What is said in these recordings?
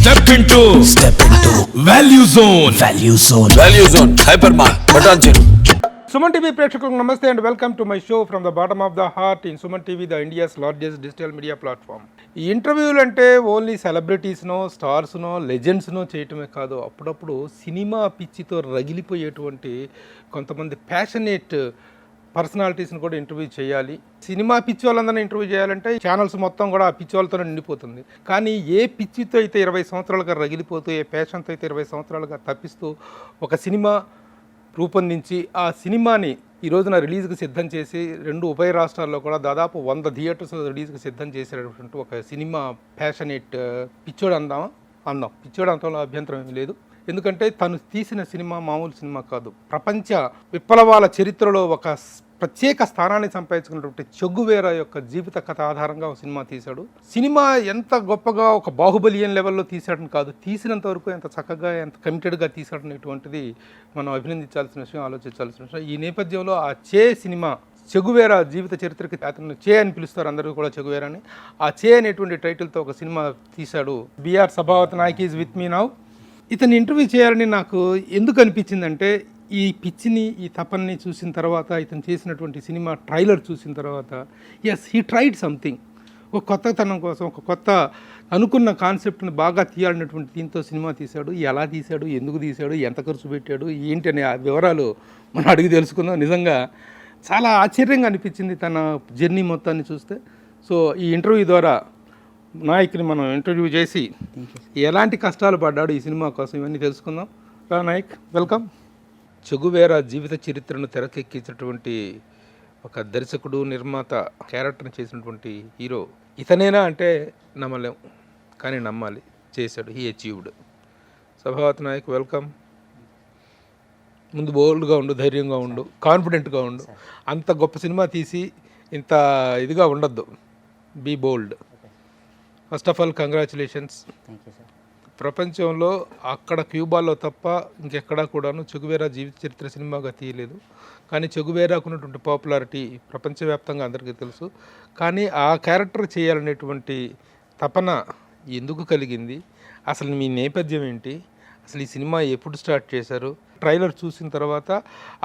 Step into Value Zone Hypermart Patancheru. Suman TV ప్రేక్షకులకు నమస్తే and welcome to my show from the bottom of the heart in Suman TV, the India's largest digital media platform. ఈ ఇంటర్వ్యూలు అంటే only సెలబ్రిటీస్నో, స్టార్స్నో, లెజెండ్స్నో చేయటమే కాదు, అప్పుడప్పుడు cinema పిచ్చితో రగిలిపోయేటువంటి కొంతమంది passionate పర్సనాలిటీస్ని కూడా ఇంటర్వ్యూ చేయాలి. సినిమా పిచ్చి వాళ్ళందరినీ ఇంటర్వ్యూ చేయాలంటే ఛానల్స్ మొత్తం కూడా ఆ పిచ్చి వాళ్ళతోనే నిండిపోతుంది. కానీ ఏ పిచ్చితో అయితే 20 సంవత్సరాలుగా రగిలిపోతూ, ఏ ప్యాషన్తో అయితే 20 సంవత్సరాలుగా తప్పిస్తూ ఒక సినిమా రూపొందించి ఆ సినిమాని ఈ రోజున రిలీజ్కి సిద్ధం చేసి 2 ఉభయ రాష్ట్రాల్లో కూడా దాదాపు 100 థియేటర్స్ రిలీజ్కి సిద్ధం చేసేటటువంటి ఒక సినిమా ప్యాషనేట్ పిచ్చోడు అందాం. పిచ్చోడు అంతంలో అభ్యంతరం ఏమీ లేదు. ఎందుకంటే తను తీసిన సినిమా మామూలు సినిమా కాదు. ప్రపంచ విప్లవాల చరిత్రలో ఒక ప్రత్యేక స్థానాన్ని సంపాదించుకున్నటువంటి చెగువేరా యొక్క జీవిత కథ ఆధారంగా ఒక సినిమా తీశాడు. సినిమా ఎంత గొప్పగా ఒక బాహుబలియన్ లెవెల్లో తీశాడని కాదు, తీసినంత వరకు ఎంత చక్కగా, ఎంత కమిటెడ్గా తీశాడనేటువంటిది మనం అభినందించాల్సిన విషయం, ఆలోచించాల్సిన విషయం. ఈ నేపథ్యంలో ఆ సినిమా చెగువేరా జీవిత చరిత్రకి అతను అని పిలుస్తారు అందరూ కూడా, చెగువేరాని. ఆ అనేటువంటి టైటిల్తో ఒక సినిమా తీశాడు. BR Sabhavath Naik is with me now. ఇతను ఇంటర్వ్యూ చేయాలని నాకు ఎందుకు అనిపించిందంటే, ఈ పిచ్చిని, ఈ తపన్ని చూసిన తర్వాత, ఇతను చేసినటువంటి సినిమా ట్రైలర్ చూసిన తర్వాత, ఎస్ హీ ట్రైడ్ సంథింగ్. ఒక కొత్తతనం కోసం, ఒక కొత్త అనుకున్న కాన్సెప్ట్ని బాగా తీయాలన్నటువంటి దీంతో సినిమా తీశాడు. ఎలా తీశాడు, ఎందుకు తీశాడు, ఎంత ఖర్చు పెట్టాడు, ఏంటి అనే వివరాలు మనం అడిగి తెలుసుకుందాం. నిజంగా చాలా ఆశ్చర్యంగా అనిపించింది తన జర్నీ మొత్తాన్ని చూస్తే. సో ఈ ఇంటర్వ్యూ ద్వారా నాయక్ని మనం ఇంటర్వ్యూ చేసి ఎలాంటి కష్టాలు పడ్డాడు ఈ సినిమా కోసం, ఇవన్నీ తెలుసుకుందాం. నాయక్, వెల్కమ్. చెగువేరా జీవిత చరిత్రను తెరకెక్కించినటువంటి ఒక దర్శకుడు, నిర్మాత, క్యారెక్టర్ని చేసినటువంటి హీరో ఇతనేనా అంటే నమ్మలేం, కానీ నమ్మాలి. చేశాడు, he achieved. Sabhavath Naik, welcome. ముందు బోల్డ్గా ఉండు, ధైర్యంగా ఉండు, కాన్ఫిడెంట్గా ఉండు. అంత గొప్ప సినిమా తీసి ఇంత ఇదిగా ఉండొద్దు. Be bold. First of all congratulations. ప్రపంచంలో అక్కడ క్యూబాలో తప్ప ఇంకెక్కడా కూడాను చెగువేరా జీవిత చరిత్ర సినిమాగా తీయలేదు. కానీ చెగువేరాకు ఉన్నటువంటి పాపులారిటీ ప్రపంచవ్యాప్తంగా అందరికీ తెలుసు. కానీ ఆ క్యారెక్టర్ చేయాలనేటువంటి తపన ఎందుకు కలిగింది, అసలు మీ నేపథ్యం ఏంటి, అసలు ఈ సినిమా ఎప్పుడు స్టార్ట్ చేశారు? ట్రైలర్ చూసిన తర్వాత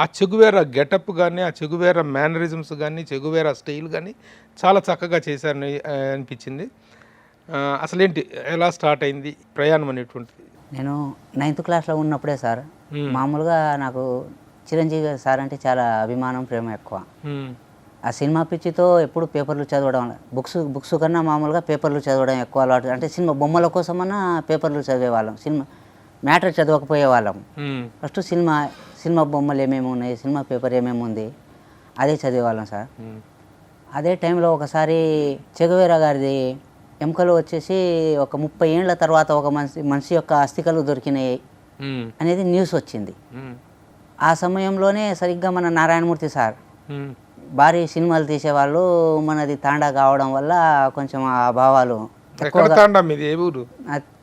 ఆ చెగువేరా గెటప్ కానీ, ఆ చెగువేరా మేనరిజమ్స్ కానీ, చెగువేరా స్టైల్ కానీ చాలా చక్కగా చేశారని అనిపించింది. అసలేంటి, ఎలా స్టార్ట్ అయింది ప్రయాణం అనేటువంటిది? నేను 9th క్లాస్లో ఉన్నప్పుడే సార్, మామూలుగా నాకు చిరంజీవి సార్ అంటే చాలా అభిమానం, ప్రేమ ఎక్కువ. ఆ సినిమా పిచ్చితో ఎప్పుడు పేపర్లు చదవడం, బుక్స్ కన్నా మామూలుగా పేపర్లు చదవడం ఎక్కువ అలవాటు. అంటే సినిమా బొమ్మల కోసమన్నా పేపర్లు చదివేవాళ్ళం, సినిమా మ్యాటర్ చదవకపోయేవాళ్ళం. ఫస్ట్ సినిమా బొమ్మలు ఏమేమి ఉన్నాయి, సినిమా పేపర్ ఏమేమి ఉంది, అదే చదివేవాళ్ళం సార్. అదే టైంలో ఒకసారి చెగువేరా గారిది ఎముకలు వచ్చేసి ఒక 30 ఏళ్ల తర్వాత ఒక మనిషి యొక్క అస్థికలు దొరికినాయి అనేది న్యూస్ వచ్చింది. ఆ సమయంలోనే సరిగ్గా మన నారాయణమూర్తి సార్ భారీ సినిమాలు తీసేవాళ్ళు, మనది తాండా కావడం వల్ల కొంచెం ఆ భావాలు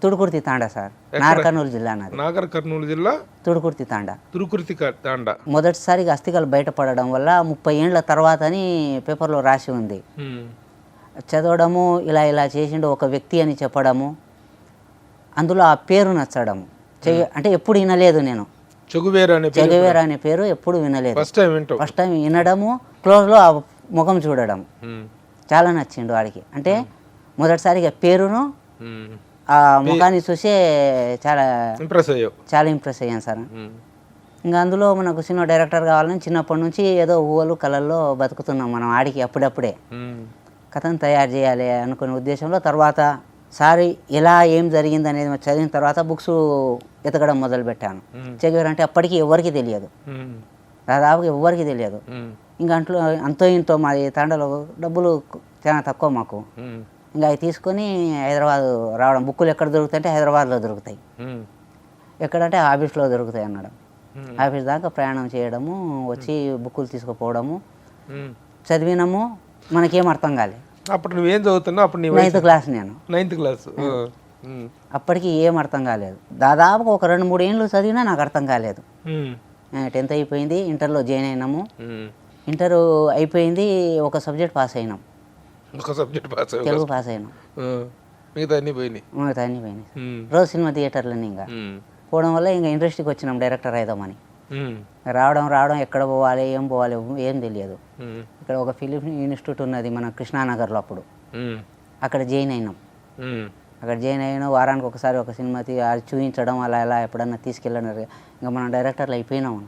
తుడుకుర్తి తాండా సార్, నాగర్ కర్నూలు జిల్లా. నాగర్ కర్నూలు జిల్లా, తుడుకుర్తి తాండా. తాండా మొదటిసారిగా అస్థికలు బయటపడడం వల్ల 30 ఏళ్ల తర్వాత అని పేపర్లో రాసి ఉంది. చదవడము, ఇలా చేసిండు ఒక వ్యక్తి అని చెప్పడము, అందులో ఆ పేరు నచ్చడము. అంటే ఎప్పుడు వినలేదు నేను, చెగువేరా అనే పేరు ఎప్పుడు వినలేదు. ఫస్ట్ టైం వినడము, క్లోజ్లో ఆ ముఖం చూడడం చాలా నచ్చిండు వాడికి. అంటే మొదటిసారిగా పేరును ఆ ముఖాన్ని చూసే చాలా ఇంప్రెస్ అయ్యాను సార్. ఇంకా అందులో మనకు సినిమా డైరెక్టర్ కావాలని చిన్నప్పటి నుంచి ఏదో ఊహలు కళల్లో బతుకుతున్నాం మనం ఆడికి. అప్పుడప్పుడే కథను తయారు చేయాలి అనుకునే ఉద్దేశంలో తర్వాత సారి ఎలా ఏం జరిగింది అనేది చదివిన తర్వాత బుక్స్ ఎతకడం మొదలుపెట్టాను. చెగువేరా అంటే అప్పటికి ఎవరికి తెలియదు, దాదాపుగా ఎవరికి తెలియదు. ఇంకా అంతో ఇంతో మాది తాండలో డబ్బులు చాలా తక్కువ మాకు. ఇంకా అవి తీసుకొని హైదరాబాద్ రావడం. బుక్కులు ఎక్కడ దొరుకుతాయంటే హైదరాబాద్లో దొరుకుతాయి, ఎక్కడంటే ఆఫీస్లో దొరుకుతాయి అన్నడం. ఆఫీస్ దాకా ప్రయాణం చేయడము, వచ్చి బుక్కులు తీసుకుపోవడము, చదివినాము. మనకేం అర్థం కాలేదు. అప్పుడు నువ్వేం చదువుతున్నావు? అప్పుడు 9th క్లాస్ నేను. 9th class. అప్పటికి ఏం అర్థం కాలేదు. దాదాపుగా ఒక 2-3 ఏళ్ళు చదివినా నాకు అర్థం కాలేదు. 10th అయిపోయింది, ఇంటర్లో జాయిన్ అయినాము. ఇంటర్ అయిపోయింది, ఒక సబ్జెక్ట్ పాస్ అయినాం, తెలుగు పాస్ అయినాం. మిగతా అన్ని పోయినాయి. మిగతా అన్నీ పోయినాయి. రోజు సినిమా థియేటర్లని ఇంకా పోవడం వల్ల ఇంకా ఇండస్ట్రీకి వచ్చినాం డైరెక్టర్ అయిదామని. రావడం ఎక్కడ పోవాలి ఏం పోవాలి ఏం తెలియదు. ఇక్కడ ఒక ఫిలిం ఇన్స్టిట్యూట్ ఉన్నది మన కృష్ణానగర్లో, అప్పుడు అక్కడ జాయిన్ అయినాం. అక్కడ జాయిన్ అయినా వారానికి ఒకసారి ఒక సినిమా అది చూపించడం అలా ఎలా ఎప్పుడన్నా తీసుకెళ్ళడం, ఇంకా మనం డైరెక్టర్లు అయిపోయినాము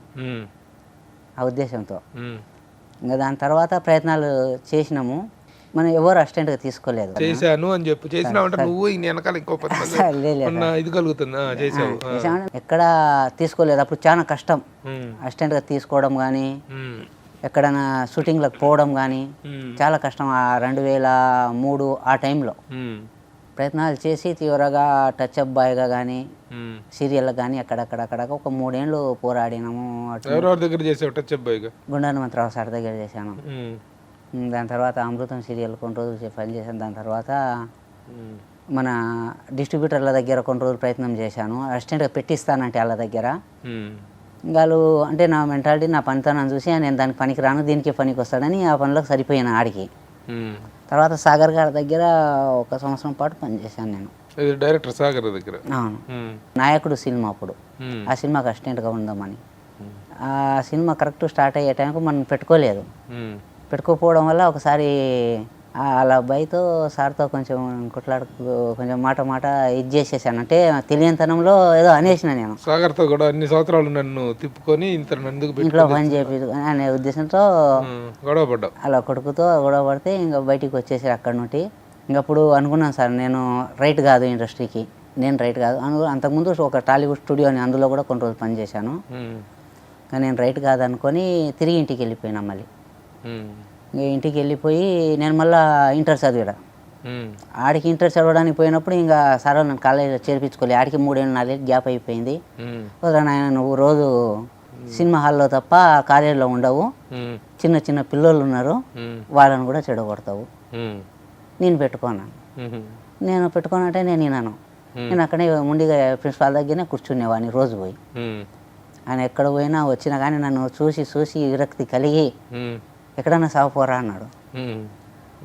ఆ ఉద్దేశంతో. ఇంకా దాని తర్వాత ప్రయత్నాలు చేసినాము, మనం ఎవరు అసిస్టెంట్గా తీసుకోలేదు. చేశాను అని చెప్పు, చేసినావంటే నువ్వు వెనకాల ఇంకో ఇది కలుగుతుందా? చేసావు, ఎక్కడ తీసుకోలేదు. అప్పుడు చాలా కష్టం అసిస్టెంట్గా తీసుకోవడం కానీ, ఎక్కడైనా షూటింగ్లకు పోవడం కానీ చాలా కష్టం. ఆ 2003 ఆ టైంలో ప్రయత్నాలు చేసి తీవ్రంగా టచ్ అప్ బాయ్గా కానీ సీరియల్కి కానీ అక్కడక్కడ ఒక 3 ఏళ్ళు పోరాడినాము. దగ్గర చేసావు టచ్ అప్ బాయ్గా? గుండా హనుమంతరావు సార్ దగ్గర చేశాను. దాని తర్వాత అమృతం సీరియల్ కొన్ని రోజులు పని చేశాను. దాని తర్వాత మన డిస్ట్రిబ్యూటర్ల దగ్గర కొన్ని రోజులు ప్రయత్నం చేశాను, అసిస్టెంట్గా పెట్టిస్తానంటే వాళ్ళ దగ్గర. వాళ్ళు అంటే నా మెంటాలిటీ, నా పనితనం చూసి నేను దానికి పనికి రాను, దీనికి పనికి వస్తాడని ఆ పనిలోకి సరిపోయాను ఆడికి. తర్వాత సాగర్ గారి దగ్గర 1 సంవత్సరం పాటు పనిచేశాను నేను, డైరెక్టర్ సాగర్ దగ్గర. అవును, నాయకుడు సినిమా అప్పుడు. ఆ సినిమాకి అసిస్టెంట్గా ఉందామని. ఆ సినిమా కరెక్ట్ స్టార్ట్ అయ్యే టైంకు మనం పెట్టుకోకపోవడం వల్ల ఒకసారి అలా అబ్బాయితో సార్తో కొంచెం కొంచెం మాట ఇది చేసేసాను. అంటే తెలియనితనంలో ఏదో అనేసిన నేను. సాగర్తో కూడా అన్ని సంవత్సరాలు నన్ను తిప్పుకొని ఇంట్లో పని చేపి అనే ఉద్దేశంతో గొడవపడ్డా. అలా కొడుకుతో గొడవ పడితే ఇంకా బయటికి వచ్చేసి అక్కడ నుండి. ఇంకప్పుడు అనుకున్నాను సార్, నేను రైట్ కాదు ఇండస్ట్రీకి, నేను రైట్ కాదు. అంతకుముందు ఒక టాలీవుడ్ స్టూడియో అని అందులో కూడా కొన్ని రోజులు పనిచేశాను. కానీ నేను రైట్ కాదు అనుకొని తిరిగి ఇంటికి వెళ్ళిపోయినా. మళ్ళీ ఇంటికి వెళ్ళిపోయి నేను మళ్ళీ ఇంటర్ చదివాడు. ఆడికి ఇంటర్ చదవడానికి పోయినప్పుడు ఇంకా సార్ నన్ను కాలేజీలో చేర్పించుకోలేదు. ఆడికి 3 ఏళ్ళు 4 ఏళ్ళు గ్యాప్ అయిపోయింది. నాయన నువ్వు రోజు సినిమా హాల్లో తప్ప కాలేజీలో ఉండవు, చిన్న పిల్లలు ఉన్నారు, వాళ్ళని కూడా చెడగొడతావు, నేను పెట్టుకున్నాను. నేను పెట్టుకోనంటే నేను విన్నాను. నేను అక్కడే ముందుగా ప్రిన్సిపాల్ దగ్గరనే కూర్చునేవాడిని రోజు పోయి. ఆయన ఎక్కడ పోయినా వచ్చినా కానీ నన్ను చూసి విరక్తి కలిగి ఎక్కడన్నా సాగుపోరా అన్నాడు.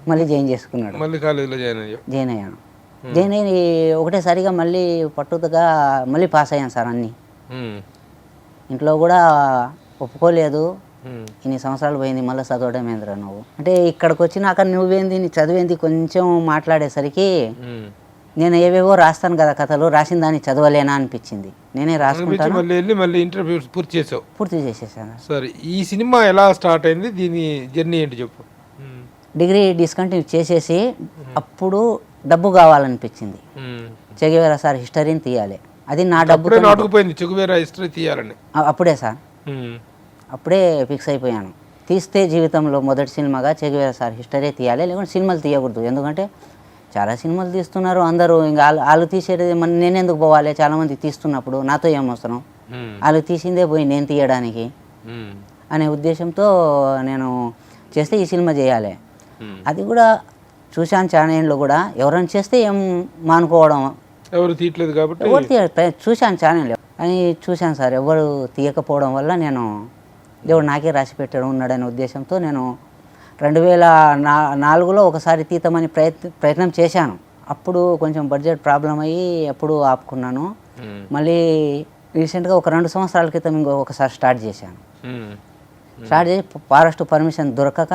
మళ్ళీ జాయిన్ చేసుకున్నాడు. మళ్ళీ కాలేజీలో జాయిన్ అయ్యాను. జాయిన్ అయ్యి ఒకటేసారిగా మళ్ళీ పట్టుదగా మళ్ళీ పాస్ అయ్యాను సార్. అన్నీ ఇంట్లో కూడా ఒప్పుకోలేదు. ఇన్ని సంవత్సరాలు పోయింది మళ్ళీ చదవడం ఏంద్రా నువ్వు అంటే, ఇక్కడికి వచ్చినాక నువ్వేంది నీ చదివేంది కొంచెం మాట్లాడేసరికి నేను ఏవేవో రాస్తాను కదా కథలు, రాసిన దాన్ని చదవలేనా అనిపించింది. నేనే రాసుకుంటాను. మళ్ళీ ఇంటర్వ్యూ పూర్తి చేసేసాను. సరే, ఈ సినిమా ఎలా స్టార్ట్ అయింది, దీని జర్నీ ఏంటి చెప్పు. డిగ్రీ డిస్కంటిన్యూ చేసేసి అప్పుడు డబ్బు కావాలనిపించింది. చెగువేరా సార్ హిస్టరీని తీయాలి, అది నా డబ్బు నాటుకుపోయింది. చెగువేరా హిస్టరీ తీయాలని అప్పుడే సార్, అప్పుడే ఫిక్స్ అయిపోయాను. తీస్తే జీవితంలో మొదటి సినిమాగా చెగువేరా సార్ హిస్టరీ తీయాలి, లేకుంటే సినిమాలు తీయకూడదు. ఎందుకంటే చాలా సినిమాలు తీస్తున్నారు అందరూ, ఇంకా వాళ్ళు తీసేది నేను ఎందుకు పోవాలి, చాలామంది తీస్తున్నప్పుడు నాతో ఏమవసరం, వాళ్ళు తీసిందే పోయి నేను తీయడానికి అనే ఉద్దేశంతో నేను చేస్తే ఈ సినిమా చేయాలి. అది కూడా చూశాను చాలా ఏళ్ళు కూడా, ఎవరైనా చేస్తే ఏం మానుకోవడం, ఎవరు తీయట్లేదు కాబట్టి చూశాను ఛానల్ అని చూశాను సార్. ఎవరు తీయకపోవడం వల్ల నేను దేవుడు నాకే రాసి పెట్టడం ఉన్నాడనే ఉద్దేశంతో నేను 2004లో ఒకసారి తీద్దామని ప్రయత్నం చేశాను. అప్పుడు కొంచెం బడ్జెట్ ప్రాబ్లం అయ్యి అప్పుడు ఆపుకున్నాను. మళ్ళీ రీసెంట్గా ఒక 2 సంవత్సరాల క్రితం ఒకసారి స్టార్ట్ చేశాను. స్టార్ట్ చేసి ఫారెస్ట్ పర్మిషన్ దొరకక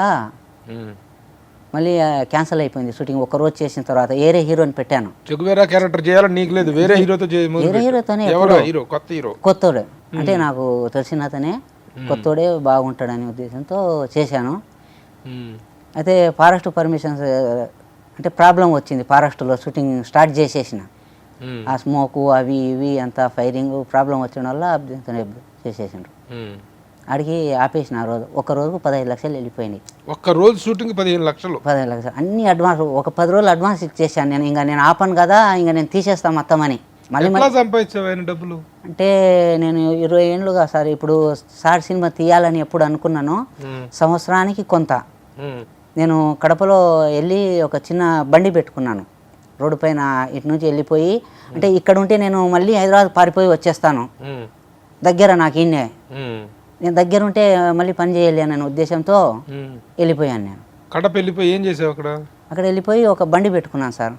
మళ్ళీ క్యాన్సిల్ అయిపోయింది షూటింగ్. ఒక రోజు చేసిన తర్వాత వేరే హీరోని పెట్టాను. చెగువేరా క్యారెక్టర్ చేయాలని నీకు లేదు, వేరే హీరోతోనే కొత్తోడే, అంటే నాకు తెలిసిన అతనే కొత్తోడే బాగుంటాడనే ఉద్దేశంతో చేశాను. అయితే ఫారెస్ట్ పర్మిషన్స్ అంటే ప్రాబ్లం వచ్చింది. ఫారెస్ట్లో షూటింగ్ స్టార్ట్ చేసేసిన, ఆ స్మోకు అవి ఇవి అంతా ఫైరింగ్ ప్రాబ్లం వచ్చిన వల్ల చేసేసిండ్రు. ఆడికి ఆపేసిన. ఆ రోజు ఒక రోజుకు 15 లక్షలు వెళ్ళిపోయినాయి. ఒక్క రోజు షూటింగ్ 15 లక్షలు అన్ని అడ్వాన్స్. ఒక 10 రోజులు అడ్వాన్స్ ఇచ్చేసాను నేను. ఇంకా నేను ఆపను కదా, ఇంకా నేను తీసేస్తాను మొత్తం అని. మళ్ళీ డబ్బులు అంటే నేను 20 ఏళ్ళుగా సార్ ఇప్పుడు సార్ సినిమా తీయాలని ఎప్పుడు అనుకున్నానో సంవత్సరానికి కొంత. నేను కడపలో వెళ్ళి ఒక చిన్న బండి పెట్టుకున్నాను రోడ్డు పైన. ఇటు నుంచి వెళ్ళిపోయి అంటే ఇక్కడ ఉంటే నేను మళ్ళీ హైదరాబాద్ పారిపోయి వచ్చేస్తాను, దగ్గర నాకు ఇన్నే, నేను దగ్గర ఉంటే మళ్ళీ పని చేయాలి అనే ఉద్దేశంతో వెళ్ళిపోయాను నేను. కడప వెళ్ళిపోయి ఏం చేసావు అక్కడ? అక్కడ వెళ్ళిపోయి ఒక బండి పెట్టుకున్నాను సార్.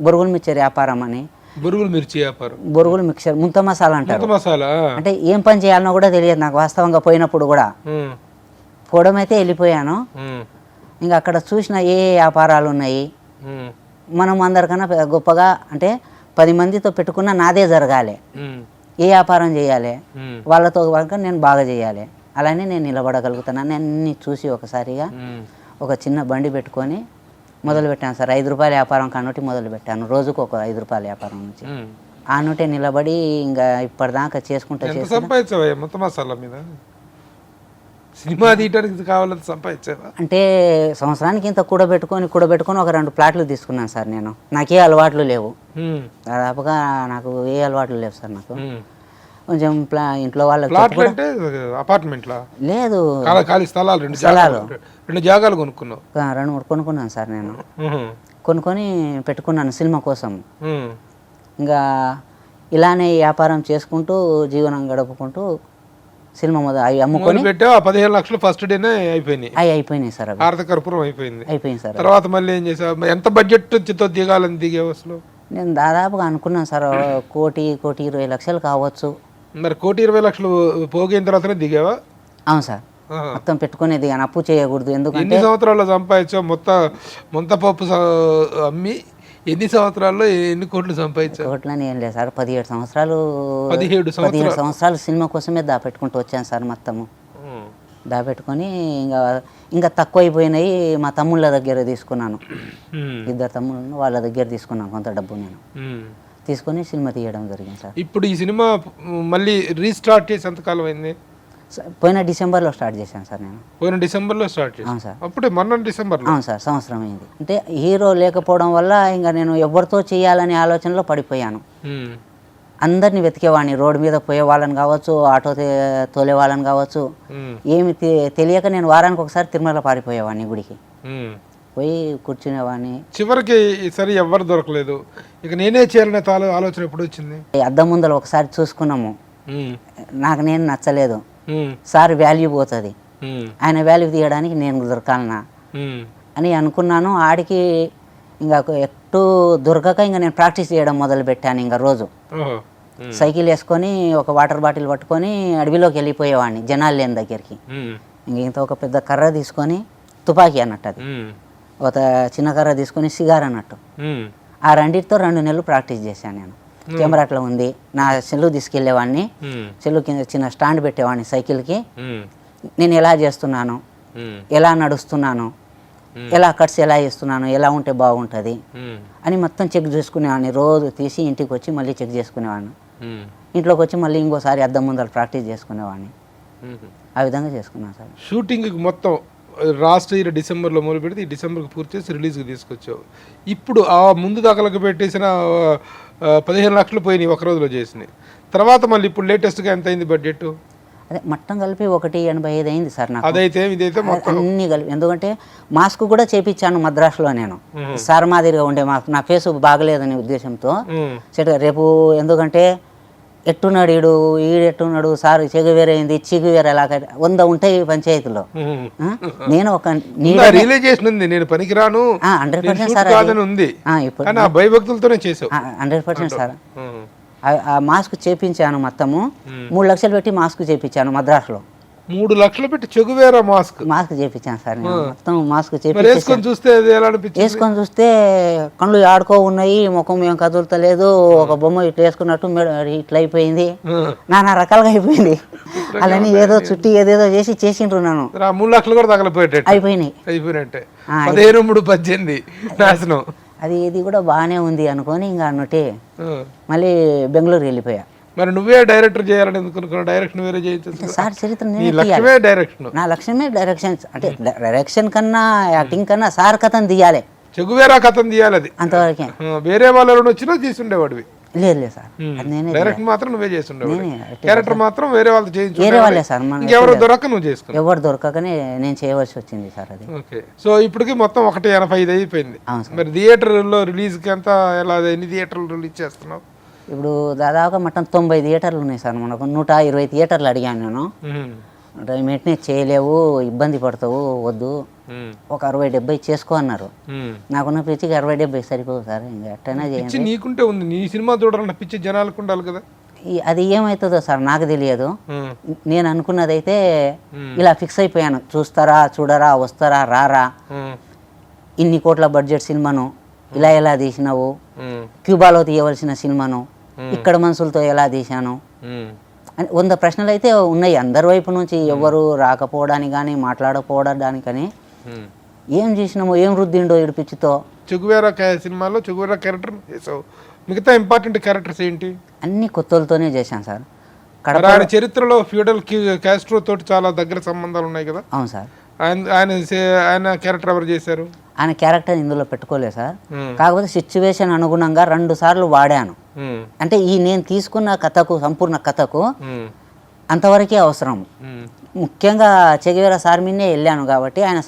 బొరుగులు మిక్చర్ వ్యాపారం అని, బురుగులు మిర్చి వ్యాపారం, బొరుగులు మిక్చర్, ముంత మసాలా అంటారు. మసాలా అంటే ఏం పని చేయాలనో కూడా తెలియదు నాకు వాస్తవంగా. పోయినప్పుడు కూడా పోవడం అయితే వెళ్ళిపోయాను. ఇంకా అక్కడ చూసిన ఏ వ్యాపారాలు ఉన్నాయి, మనం అందరికన్నా గొప్పగా అంటే 10 మందితో పెట్టుకున్న నాదే జరగాలి, ఏ వ్యాపారం చేయాలి, వాళ్ళతో కనుక నేను బాగా చేయాలి, అలానే నేను నిలబడగలుగుతానని అన్ని చూసి ఒకసారిగా ఒక చిన్న బండి పెట్టుకొని మొదలు పెట్టాను సార్. 5 రూపాయల వ్యాపారం కానొట్టి మొదలు పెట్టాను. రోజుకు ఒక 5 రూపాయల వ్యాపారం నుంచి ఆ నోటే నిలబడి ఇంకా ఇప్పటిదాకా చేసుకుంటూ సంపాదించావా మొత్తం మసాలా మీద? సినిమా తీయడానికి కావాలని సంపాదించావా? అంటే సంవత్సరానికి ఇంత కూడబెట్టుకొని ఒక 2 ప్లాట్లు తీసుకున్నాను సార్. నేను నాకే అలవాట్లు లేవు, దాదాపుగా నాకు ఏ అలవాట్లు లేవు సార్. నాకు కొంచెం ఇంట్లో వాళ్ళకి అపార్ట్మెంట్లా లేదు, ఖాళీ స్థలాలు 2 జాగాలు కొనుక్కున్నావు? 2-3 కొనుక్కున్నాను సార్. నేను కొనుక్కొని పెట్టుకున్నాను సినిమా కోసం. ఇంకా ఇలానే వ్యాపారం చేసుకుంటూ జీవనం గడుపుకుంటూ సినిమా అవి అమ్ముకొని పెట్టావు. 15 లక్షలు ఫస్ట్ డేనే అయిపోయినాయి సార్. ఆర్థకర్పూరం అయిపోయింది సార్. తర్వాత మళ్ళీ ఏం చేసావు? ఎంత బడ్జెట్ దిగాలని దిగేవు అసలు? నేను దాదాపుగా అనుకున్నాను సార్ 1,20 లక్షలు కావచ్చు. మరి 1,20 లక్షలు పోగిన తర్వాతనే దిగావా? అవును సార్, మొత్తం పెట్టుకునే దిగాను. అప్పు చేయకూడదు. ఎందుకంటే ఎన్ని సంవత్సరాల్లో సంపాదించావు? మొత్తం పప్పు అమ్మి ఎన్ని సంవత్సరాల్లో ఎన్ని కోట్లు సంపాదించావు? కోట్లని ఏం లేదు సార్, 17 సంవత్సరాలు సినిమా కోసమే దాపెట్టుకుంటూ వచ్చాను సార్. మొత్తము దాపెట్టుకొని ఇంకా తక్కువ అయిపోయినాయి. మా తమ్ముళ్ళ దగ్గర తీసుకున్నాను, 2 తమ్ముళ్ళు, వాళ్ళ దగ్గర తీసుకున్నాను కొంత డబ్బు. నేను తీసుకొని సినిమా తీయడం జరిగింది సార్. ఇప్పుడు ఈ సినిమా మళ్ళీ రీస్టార్ట్ చేసి ఎంతకాలం అయింది? పోయిన డిసెంబర్లో స్టార్ట్ చేశాను సార్. నేను పోయిన డిసెంబర్లో స్టార్ట్ చేశాను. అవును సార్. అప్పుడే మొన్న డిసెంబర్లో? అవును సార్, సంవత్సరం అయింది. అంటే హీరో లేకపోవడం వల్ల ఇంకా నేను ఎవరితో చేయాలనే ఆలోచనలో పడిపోయాను. అందరిని వెతికేవాడిని, రోడ్డు మీద పోయే వాళ్ళని కావచ్చు, ఆటో తోలే వాళ్ళని కావచ్చు. ఏమి తెలియక నేను వారానికి ఒకసారి తిరుమల పారిపోయేవాడిని గుడికి పోయి కూర్చునేవాడిని. చివరికి సరే ఎవరు దొరకలేదు, ఇక నేనే చేయాలనే ఆలోచన ఎప్పుడు వచ్చింది? అద్దం ముందర ఒకసారి చూసుకున్నాము, నాకు నేను నచ్చలేదు. సార్ వాల్యూ పోతుంది, ఆయన వాల్యూ తీయడానికి నేను దొరకాలనా అని అనుకున్నాను. ఆడికి ఇంకా ఎట్టు దొరకక ఇంకా నేను ప్రాక్టీస్ చేయడం మొదలు పెట్టాను. ఇంకా రోజు సైకిల్ వేసుకొని ఒక వాటర్ బాటిల్ పట్టుకొని అడవిలోకి వెళ్ళిపోయేవాడిని జనాలు లేని దగ్గరికి. ఇంత ఒక పెద్ద కర్ర తీసుకొని, తుపాకీ అన్నట్టు, అది ఒక చిన్న కర్ర తీసుకొని సిగార్ అన్నట్టు, ఆ రెండింటితో 2 నెలలు ప్రాక్టీస్ చేశాను నేను. కెమెరా అట్లా ఉంది, నా సెల్లు తీసుకెళ్లేవాడిని, సెల్లు కింద చిన్న స్టాండ్ పెట్టేవాడిని సైకిల్కి. నేను ఎలా చేస్తున్నాను, ఎలా నడుస్తున్నాను, ఎలా కట్స్ ఎలా చేస్తున్నాను, ఎలా ఉంటే బాగుంటుంది అని మొత్తం చెక్ చేసుకునేవాడిని. రోజు తీసి ఇంటికి వచ్చి మళ్ళీ చెక్ చేసుకునేవాడిని. ఇంట్లోకి వచ్చి మళ్ళీ ఇంకోసారి అద్దం ముందర ప్రాక్టీస్ చేసుకునేవాడిని. ఆ విధంగా చేసుకున్నాను సార్. షూటింగ్కి మొత్తం లాస్ట్ ఇయర్ డిసెంబర్లో మొదలు పెడితే ఈ డిసెంబర్కి పూర్తి చేసి రిలీజ్కి తీసుకొచ్చావు. ఇప్పుడు ఆ ముందు దాఖలకు పెట్టేసిన 15 లక్షలు పోయినాయి ఒక రోజులో చేసినాయి. తర్వాత మళ్ళీ ఇప్పుడు లేటెస్ట్గా ఎంత అయింది బడ్జెట్? అదే మొత్తం కలిపి 1.85 అయింది సార్ నాకు. అదైతే ఇదైతే అన్ని కలిపి. ఎందుకంటే మాస్క్ కూడా చేపించాను మద్రాసులో నేను, సార్ మాదిరిగా ఉండే మాస్క్. నా ఫేస్ బాగలేదనే ఉద్దేశంతో రేపు, ఎందుకంటే ఎట్టున్నాడు ఈడెట్టున్నాడు సార్, చెగు వేరే అయింది, చిగు వేరే, అలాగ 100 ఉంటాయి పంచాయతీలో. నేను ఒక నేను పనికిరాను 100% సార్, ఇప్పుడు భయభక్తులతోనే చేసావు 100% సార్. ఆ మాస్క్ చేపించాను మొత్తము 3 లక్షలు పెట్టి మాస్క్ చేపించాను మద్రాసులో. 3 లక్షలు పెట్టి చెగువేరా మాస్క్ చేపించాను సార్. మొత్తం మాస్క్ వేసుకొని చూస్తే కళ్ళు ఆడుకో ఉన్నాయి, ముఖం ఏం కదులుతలేదు, ఒక బొమ్మ ఇట్లా వేసుకున్నట్టు ఇట్లా అయిపోయింది, నానా రకాలుగా అయిపోయింది. అలాని ఏదో చుట్టి ఏదేదో చేసిండ్రు నన్ను. 3 లక్షలు కూడా తగలిపోయేట అయిపోయినాయి. 15-18 నాశనం. అది ఇది కూడా బాగానే ఉంది అనుకొని ఇంకా అన్నట్టే మళ్ళీ బెంగళూరు వెళ్ళిపోయా. మరి నువ్వే డైరెక్టర్ చేయాలని ఎందుకు? డైరెక్షన్ వేరే చేయొచ్చు సార్. చరిత్ర నా లక్ష్యమే డైరెక్షన్. అంటే డైరెక్షన్ కన్నా యాక్టింగ్ కన్నా సార్ కథను తీయాలి, చెగువేరా కథను తీయాలి. అది అంతవరకే. వేరే వాళ్ళు వచ్చినా తీసుండేవాడివి? లేదు సార్, డైరెక్ట్ మాత్రం నువ్వే చేస్తుండేవాడు, క్యారెక్టర్ మాత్రం వేరే వాళ్ళు వేరే వాళ్ళే సార్. ఎవరు దొరక నువ్వు చేసుకున్నావు? ఎవరు దొరకకనే నేను చేయవలసి వచ్చింది సార్. అది ఓకే. సో ఇప్పటికి మొత్తం 1.85 అయిపోయింది. మరి థియేటర్లో రిలీజ్కి ఎంత, ఎలా, ఎన్ని థియేటర్లు రిలీజ్ చేస్తున్నావు? ఇప్పుడు దాదాపుగా మొత్తం 90 థియేటర్లు ఉన్నాయి సార్. మనకు 120 థియేటర్లు అడిగాను నేను. వెంటనే చేయలేవు, ఇబ్బంది పడతావు, వద్దు ఒక 60-70 చేసుకో అన్నారు. నాకున్న పిచ్చికి 60-70 సరిపోదు సార్, ఇంకా ఎట్టైనా పిచ్చి చేయండి. నీకుంటే ఉంది, నీ సినిమా చూడాలన్న పిచ్చి జనాలకు ఉండాలి కదా. అది ఏమవుతుందో సార్ నాకు తెలియదు. నేను అనుకున్నదైతే ఇలా ఫిక్స్ అయిపోయాను, చూస్తారా చూడరా వస్తారా రారా, ఇన్ని కోట్ల బడ్జెట్ సినిమాను ఇలా ఎలా తీసినావు, క్యూబాలో తీయవలసిన సినిమాను ఇక్కడ మనుషులతో ఎలా తీశాను అని 100 ప్రశ్నలు అయితే ఉన్నాయి అందరి వైపు నుంచి. ఎవరు రాకపోవడానికి కానీ మాట్లాడకపోవడానికి కానీ, ఏం చేసినామో ఏం రుద్దిండో ఇడు పిచ్చితో. చెగువేరా సినిమాలో చెగువేరా క్యారెక్టర్ చేసావు, మిగతా ఇంపార్టెంట్ క్యారెక్టర్స్ ఏంటి? అన్ని కొత్తలతోనే చేశాను సార్. ఆయన చరిత్రలో ఫ్యూడల్ క్యాస్ట్రో తోటి చాలా దగ్గర సంబంధాలు ఉన్నాయి కదా. అవును సార్. ఆయన క్యారెక్టర్ ఎవరు చేశారు? ఆయన క్యారెక్టర్ ఇందులో పెట్టుకోలేదు సార్, కాకపోతే సిచ్యువేషన్ అనుగుణంగా 2 సార్లు వాడాను. అంటే ఈ నేను తీసుకున్న కథకు, సంపూర్ణ కథకు అంతవరకే అవసరం. ముఖ్యంగా చెగువేరా సార్ మీదనే వెళ్ళాను కాబట్టి ఆయన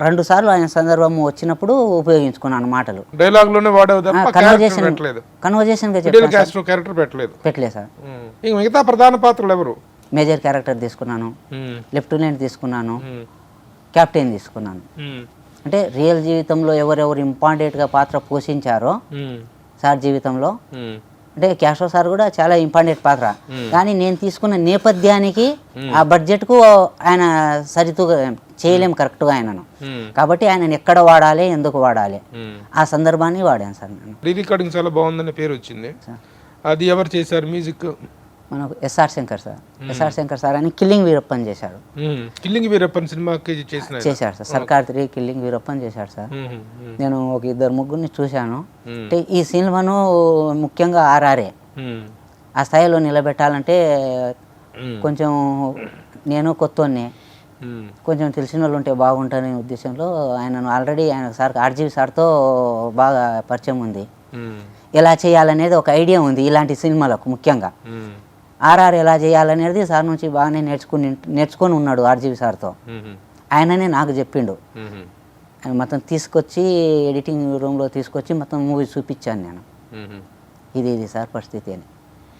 2 సార్లు ఆయన సందర్భం వచ్చినప్పుడు ఉపయోగించుకున్నాను మాటలు. డైలాగ్ లోనే వాడేది తప్ప కన్వర్జేషన్ క్యారెక్టర్ పెట్టలేదు సార్. మిగతా ప్రధాన పాత్రలు ఎవరు? మేజర్ క్యారెక్టర్ తీసుకున్నాను, లెఫ్టినెంట్ తీసుకున్నాను, కెప్టెన్ తీసుకున్నాను. అంటే రియల్ జీవితంలో ఎవరెవరు ఇంపార్టెంట్గా పాత్ర పోషించారో సార్ జీవితంలో, అంటే క్యాషో సార్ కూడా చాలా ఇంపార్టెంట్ పాత్ర, కానీ నేను తీసుకున్న నేపథ్యానికి ఆ బడ్జెట్కు ఆయన సరితూగా చేయలేం కరెక్ట్గా ఆయనను. కాబట్టి ఆయనను ఎక్కడ వాడాలి, ఎందుకు వాడాలి, ఆ సందర్భాన్ని వాడాను సార్ నేను. రీ రికార్డింగ్ చాలా బాగుందనే పేరు వచ్చింది. అది ఎవరు చేశారు మ్యూజిక్? మనకు SR Shankar sir. SR Shankar sir అని కిల్లింగ్ వీరప్పన్ చేశాడు. కిల్లింగ్ వీరప్పన్ సినిమాకి చేశాడు సార్. సర్కార్ 3 కిల్లింగ్ వీరప్పన్ చేశాడు సార్. నేను ఒక 2-3 చూశాను. అంటే ఈ సినిమాను ముఖ్యంగా ఆర్ఆర్ఏ ఆ స్థాయిలో నిలబెట్టాలంటే కొంచెం నేను కొత్తోన్నే, కొంచెం తెలిసిన వాళ్ళు ఉంటే బాగుంటుందనే ఉద్దేశంలో ఆయనను ఆల్రెడీ ఆయన సార్ ఆర్జీవి సార్తో బాగా పరిచయం ఉంది. ఎలా చేయాలనేది ఒక ఐడియా ఉంది ఇలాంటి సినిమాలకు. ముఖ్యంగా ఆర్ఆర్ ఎలా చేయాలనేది సార్ నుంచి బాగానే నేర్చుకొని ఉన్నాడు ఆర్జీవి సార్తో. ఆయననే నాకు చెప్పిండు. ఆయన మొత్తం తీసుకొచ్చి ఎడిటింగ్ రూమ్లో తీసుకొచ్చి మొత్తం మూవీ చూపించాను నేను. ఇది సార్ పరిస్థితి అని.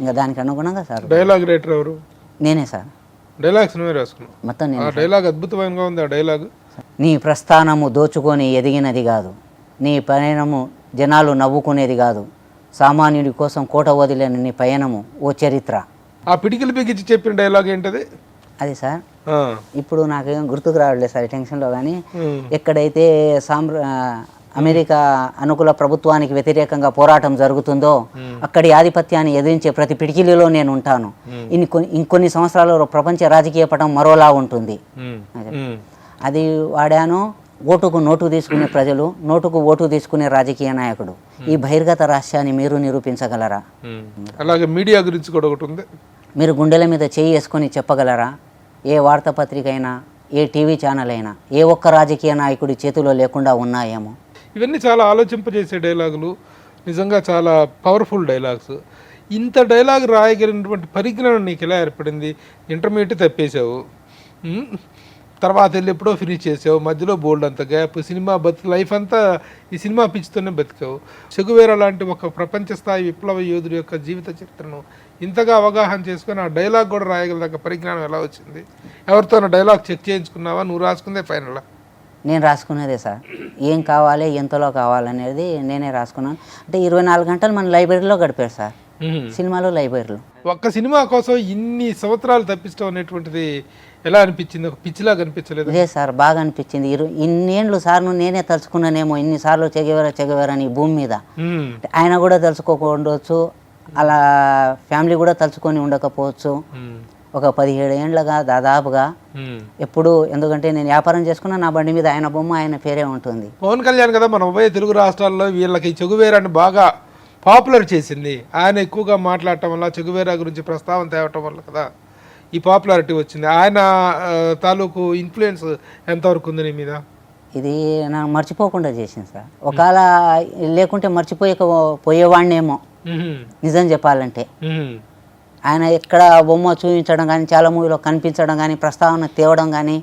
ఇంకా దానికి అనుగుణంగా సార్. డైలాగ్ రైటర్ ఎవరు? నేనే సార్. డైలాగ్స్ నువ్వే రాసుకున్నావు మొత్తం నేను. డైలాగ్ అద్భుతమైనగా ఉంది ఆ డైలాగ్. నీ ప్రస్థానము దోచుకొని ఎదిగినది కాదు, నీ పయనము జనాలు నవ్వుకునేది కాదు, సామాన్యుడి కోసం కోట వదిలేని నీ పయనము ఓ చరిత్ర. ఆ పిడికిలు బిగించి చెప్పిన డైలాగ్ ఏంటది? అది సార్ ఇప్పుడు నాకేం గుర్తుకు రావట్లేదు సార్ టెన్షన్లో. కానీ ఎక్కడైతే అమెరికా అనుకూల ప్రభుత్వానికి వ్యతిరేకంగా పోరాటం జరుగుతుందో అక్కడి ఆధిపత్యాన్ని ఎదిరించే ప్రతి పిడికిలిలో నేను ఉంటాను. ఇంకొన్ని సంవత్సరాల్లో ప్రపంచ రాజకీయ పటం మరోలా ఉంటుంది. అది వాడాను. ఓటుకు నోటు తీసుకునే ప్రజలు, నోటుకు ఓటు తీసుకునే రాజకీయ నాయకుడు, ఈ బహిర్గత రహస్యాన్ని మీరు నిరూపించగలరా? అలాగే మీడియా గురించి కూడా ఒకటి ఉంది. మీరు గుండెల మీద చేయి వేసుకొని చెప్పగలరా? ఏ వార్తాపత్రిక అయినా, ఏ టీవీ ఛానల్ అయినా ఏ ఒక్క రాజకీయ నాయకుడి చేతిలో లేకుండా ఉన్నాయేమో. ఇవన్నీ చాలా ఆలోచింపజేసే డైలాగులు, నిజంగా చాలా పవర్ఫుల్ డైలాగ్స్. ఇంత డైలాగ్ రాయగలిగినటువంటి పరిజ్ఞానం నీకు ఎలా ఏర్పడింది? ఇంటర్మీడియట్ తప్పేశావు, తర్వాత వెళ్ళి ఎప్పుడో ఫినిష్ చేసావు, మధ్యలో బోల్డ్ అంత గ్యాప్, సినిమా లైఫ్ అంతా ఈ సినిమా పిచ్చితోనే బతికావు. చెగువేరా లాంటి ఒక ప్రపంచ స్థాయి విప్లవ యోధుడి యొక్క జీవిత చరిత్రను ఇంతగా అవగాహన చేసుకొని ఆ డైలాగ్ కూడా రాయగలదగ్గ పరిజ్ఞానం ఎలా వచ్చింది? ఎవరితో డైలాగ్ చెక్ చేయించుకున్నావా? నువ్వు రాసుకుందే ఫైనల్లా? నేను రాసుకునేదే సార్. ఏం కావాలి, ఎంతలో కావాలనేది నేనే రాసుకున్నాను. అంటే 24 గంటలు మన లైబ్రరీలో గడిపారు సార్, సినిమాలో లైబ్రరీలో. ఒక్క సినిమా కోసం ఇన్ని సంవత్సరాలు తప్పిస్తాం అనేటువంటిది ఎలా అనిపించింది? ఒక పిచ్చిలా కనిపించలేదు? ఇదే సార్ బాగా అనిపించింది. ఇన్నేళ్ళు సార్ను నేనే తలుచుకున్నానేమో, ఇన్నిసార్లు చెగవేరా అని భూమి మీద. ఆయన కూడా తలుచుకోకపోవచ్చు, అలా ఫ్యామిలీ కూడా తలుచుకొని ఉండకపోవచ్చు. ఒక 17 ఏళ్ళగా దాదాపుగా ఎప్పుడు, ఎందుకంటే నేను వ్యాపారం చేసుకున్నా నా బండి మీద ఆయన బొమ్మ, ఆయన పేరే ఉంటుంది. పవన్ కళ్యాణ్ కదా మన ఉభయ తెలుగు రాష్ట్రాల్లో వీళ్ళకి చెగువేరాని బాగా పాపులర్ చేసింది. ఆయన ఎక్కువగా మాట్లాడటం వల్ల, చెగువేరా గురించి ప్రస్తావన తేవటం వల్ల కదా ఈ పాపులారిటీ వచ్చింది. ఆయన తాలూకు ఇన్ఫ్లుయెన్స్ ఎంతవరకు ఉంది నీ మీద? ఇది నాకు మర్చిపోకుండా చేసింది సార్. ఒకవేళ లేకుంటే పోయేవాడినేమో నిజం చెప్పాలంటే. ఆయన ఎక్కడ బొమ్మ చూపించడం కానీ, చాలా మూవీలో కనిపించడం కానీ, ప్రస్తావన తేవడం కానీ,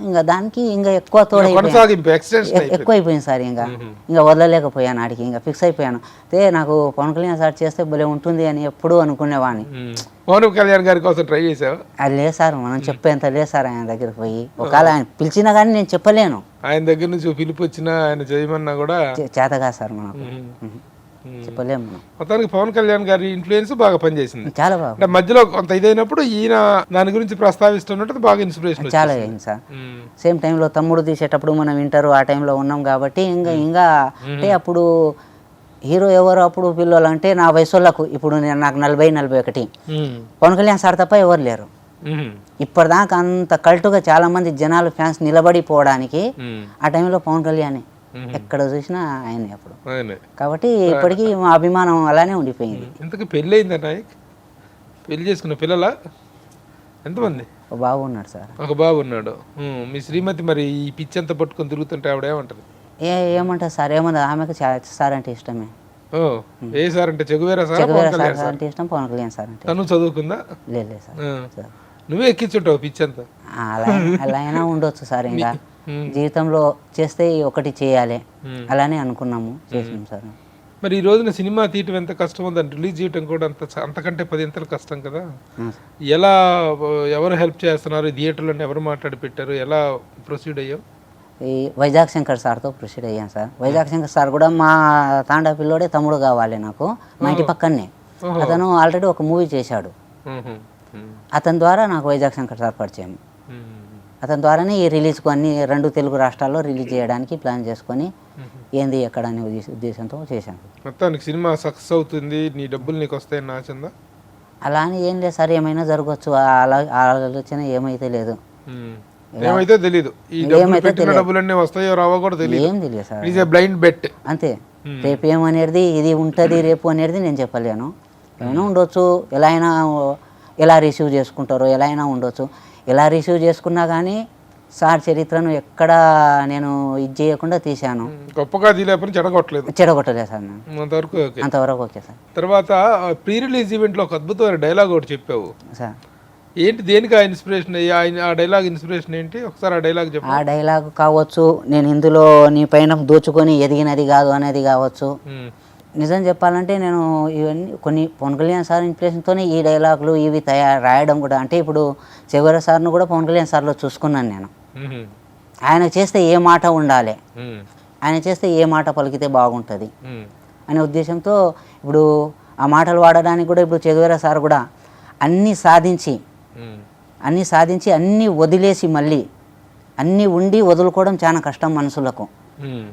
ఇంకా దానికి ఇంకా ఎక్కువ కొనసాగింపు ఎక్స్టెన్షన్ ఎక్కువైపోయింది సార్. ఇంకా వదలలేకపోయాను ఆడికి, ఇంకా ఫిక్స్ అయిపోయాను. అయితే నాకు పవన్ కళ్యాణ్ సార్ చేస్తే భలే ఉంటుంది అని ఎప్పుడూ అనుకునేవాడిని. పవన్ కళ్యాణ్ గారి కోసం ట్రై చేసావు? అది లేదు సార్, మనం చెప్పేంత లేదు సార్ ఆయన దగ్గరికి పోయి. ఒకవేళ ఆయన పిలిచినా కానీ నేను చెప్పలేను. ఆయన దగ్గర నుంచి పిలుపు వచ్చినా ఆయన చేయమన్నా కూడా చేత కాదు సార్ మనకు, చెప్పలేము మనం. మొత్తానికి పవన్ కళ్యాణ్ గారి ఇన్ఫ్లుయెన్స్ బాగా పనిచేసింది. చాలా బాగా, అంటే మధ్యలో కొంత ఇదైనప్పుడు ఈయన దాని గురించి ప్రస్తావిస్తున్నట్టు బాగా ఇన్స్పిరేషన్ చాలా అయింది సార్. సేమ్ టైంలో తమ్ముడు తీసేటప్పుడు మనం వింటారు, ఆ టైంలో ఉన్నాం కాబట్టి ఇంకా అంటే అప్పుడు హీరో ఎవరు అప్పుడు పిల్లలు అంటే నా వయసులకు, ఇప్పుడు నేను నాకు 40-41, పవన్ కళ్యాణ్ సార్ తప్ప ఎవరు లేరు. ఇప్పటిదాకా అంత కల్టుగా చాలా మంది జనాలు ఫ్యాన్స్ నిలబడిపోవడానికి ఆ టైంలో పవన్ కళ్యాణ్ ఎక్కడ చూసినా ఆయన అప్పుడు. కాబట్టి ఇప్పటికీ మా అభిమానం అలానే ఉండిపోయింది. ఇంతకీ పెళ్ళి అయిందా నాయక్? పెళ్లి చేసుకున్న పిల్లల ఎంతమంది? ఒక బాబు ఉన్నాడు సార్. ఒక బాబు ఉన్నాడు. మీ శ్రీమతి మరి ఈ పిచ్చి అంతా పట్టుకొని తిరుగుతుంటే ఆవిడ ఏమంటారు? ఏమంటారు సార్? ఏమన్నా ఆమెకు సార్ అంటే ఇష్టమే. ఏ సార్ అంటే? చెగువేరా సార్ అంటే ఇష్టం, పవన్ కళ్యాణ్ సార్ అంటే. తను చదువుకుందా? లేదు సార్. నువ్వే ఎక్కించుంటావు పిచ్చి అంతా? అలా అయినా ఉండొచ్చు సార్. ఇంకా జీవితంలో చేస్తే ఒకటి చేయాలి అలానే అనుకున్నాము, చేసినాం సార్. మరి ఈ రోజున సినిమా తీయటం ఎంత కష్టమో దాన్ని రిలీజ్ చేయటం కూడా అంతకంటే 10 ఇంతలు కష్టం కదా. ఎలా, ఎవరు హెల్ప్ చేస్తున్నారు? థియేటర్లో ఎవరు మాట్లాడి పెట్టారు? ఎలా ప్రొసీడ్ అయ్యావు? ఈ వైజాగ్ శంకర్ సార్తో ప్రొసీడ్ అయ్యాను సార్. వైజాగ్ శంకర్ సార్ కూడా మా తాండా పిల్లోడే, తమ్ముడు కావాలి నాకు, మా ఇంటి పక్కనే. అతను ఆల్రెడీ ఒక మూవీ చేశాడు. అతని ద్వారా నాకు వైజాగ్ శంకర్ సార్ పరిచయం. అతని ద్వారానే ఈ రిలీజ్కు అన్ని 2 తెలుగు రాష్ట్రాల్లో రిలీజ్ చేయడానికి ప్లాన్ చేసుకొని ఏంది ఎక్కడ అనే ఉద్దేశంతో చేశాను. మొత్తానికి సినిమా సక్సెస్ అవుతుంది, నీ డబ్బులు నీకు వస్తాయని ఆశందా? అలా అని ఏం లేదు సార్, ఏమైనా జరగవచ్చు. ఆలోచన ఏమైతే లేదు, ఏమైతే తెలీదు. ఈ డబ్బులన్నీ వస్తాయో రావో కూడా తెలియదు, ఏం తెలియదు sir. It is a blind bet అంతే. రేపు ఏమనేది ఇది ఉంటుంది రేపు అనేది నేను చెప్పలేను. ఏమైనా ఉండొచ్చు, ఎలా రిసీవ్ చేసుకుంటారో ఎలా అయినా ఉండొచ్చు. ఎలా రిసీవ్ చేసుకున్నా కానీ సార్ చరిత్రను ఎక్కడ నేను ఇది చేయకుండా తీశాను. గొప్పగా తీయలేపని చెడగొట్టలేదు సార్ నేను, అంతవరకు ఓకే సార్. తర్వాత ప్రీ రిలీజ్ ఈవెంట్లో ఒక అద్భుతమైన డైలాగ్ ఒకటి చెప్పావు సార్. ఏంటి, దేనికి ఆ ఇన్స్పిరేషన్? ఆ డైలాగ్ ఇన్స్పిరేషన్ ఏంటి? ఒకసారి ఆ డైలాగ్ చెప్పు. ఆ డైలాగ్ కావచ్చు, నేను ఇందులో నీ పైన దోచుకొని ఎదిగినది కాదు అనేది కావచ్చు. నిజం చెప్పాలంటే నేను ఇవన్నీ కొన్ని పవన్ కళ్యాణ్ సార్ ఇన్స్పిరేషన్తోనే ఈ డైలాగులు ఇవి రాయడం కూడా. అంటే ఇప్పుడు చెగుర సార్ను కూడా పవన్ కళ్యాణ్ సార్లో చూసుకున్నాను నేను. ఆయన చేస్తే ఏ మాట ఉండాలి, ఆయన చేస్తే ఏ మాట పలికితే బాగుంటుంది అనే ఉద్దేశంతో ఇప్పుడు ఆ మాటలు వాడడానికి కూడా ఇప్పుడు చెగుర సార్ కూడా అన్నీ సాధించి అన్నీ వదిలేసి మళ్ళీ అన్నీ ఉండి వదులుకోవడం చాలా కష్టం మనుషులకు.